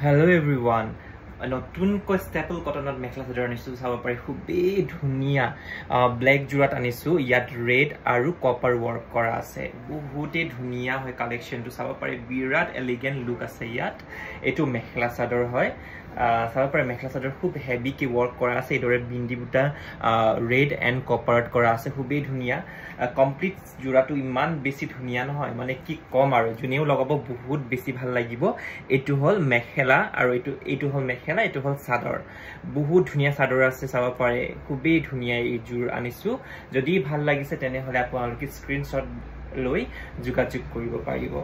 Hello everyone. নতুনকৈ staple কটনত মেখেলা চাদৰ আনিছো চাব পাৰি খুবেই ধুনীয়া ব্লেক জুৰাত আনিছো ইয়াত ৰেড আৰু কপাৰ ওয়াৰ্ক কৰা আছে বহুতেই ধুনীয়া হয় কালেকশনটো চাব পাৰি বিৰাট এলিগেন্ট লুক আছে ইয়াত এটো মেখেলা চাদৰ হয় চাব পাৰি মেখেলা চাদৰ খুব হেভি কি ওয়াৰ্ক কৰা আছে এদৰে বিন্দি বুটা ৰেড এন্ড কপাৰত কৰা আছে খুবেই ধুনীয়া কমপ্লিট জুৰাটো ইমান বেছি ধুনীয়া নহয় মানে কি কম আৰু জুনিও লগাব বহুত বেছি ভাল লাগিব এটো হল মেখেলা আৰু এটো হল মেখেলা এটো হল চাদৰ বহুত ধুনীয়া চাদৰ আছে চাব পাৰে খুবেই ধুনীয়া এই জুৰ আনিছো যদি ভাল লাগিছে তেনে হলে আপোনালোকে স্ক্ৰিনশ্বট লৈ যোগাযোগ কৰিব পাৰিব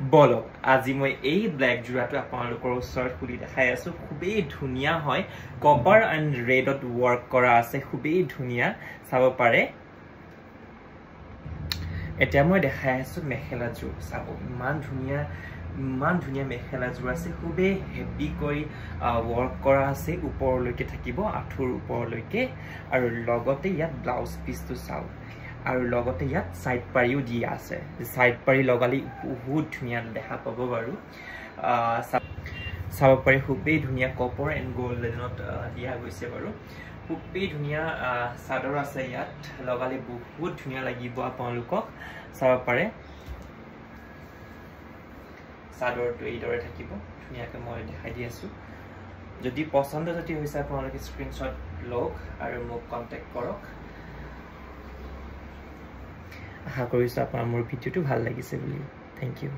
বলক আজি মই এই ব্ল্যাক জুৰাটো আপোনালোকৰ ওচৰত খুলি দেখাই আছো খুবেই ধুনীয়া হয় কপাৰ এন্ড ৰেডত ওয়াৰ্ক কৰা আছে খুবেই ধুনীয়া চাব পাৰে এটা মই দেখাই আছো মেখেলা জুৰ চাব ইমান ধুনীয়া মেখেলা জুৰ আছে খুবেই হেভি কৰি ওয়াৰ্ক কৰা আছে ওপৰলৈকে থাকিব আঠুৰ ওপৰলৈকে আৰু লগতে ইয়াত ব্লাউজ পিসটো চাও আৰু লগতে ইয়াত সাইড পাৰিও দিয়া আছে সাইড পাৰি লগালি বহুত ধুনীয়া দেখা পাব বাৰু চাব পাৰি খুবেই ধুনীয়া কপাৰ এন্ড গোল্ডেনত দিয়া গৈছে বাৰু খুবেই ধুনীয়া চাদৰ আছে ইয়াত লগালি বহুত ধুনীয়া লাগিব আপোনালোকক চাব পাৰে চাদৰটো এইদৰে থাকিব ধুনীয়াকৈ মই দেখাই দি আছো যদি পছন্দ যদি হৈছে আপোনালোকে স্ক্ৰিনশ্বট লওক আৰু মোক কন্টাক্ট কৰক আশা কৰিছো আপোনাৰ মোৰ ভিডিওটো ভাল লাগিছে বুলি থ্যাংক ইউ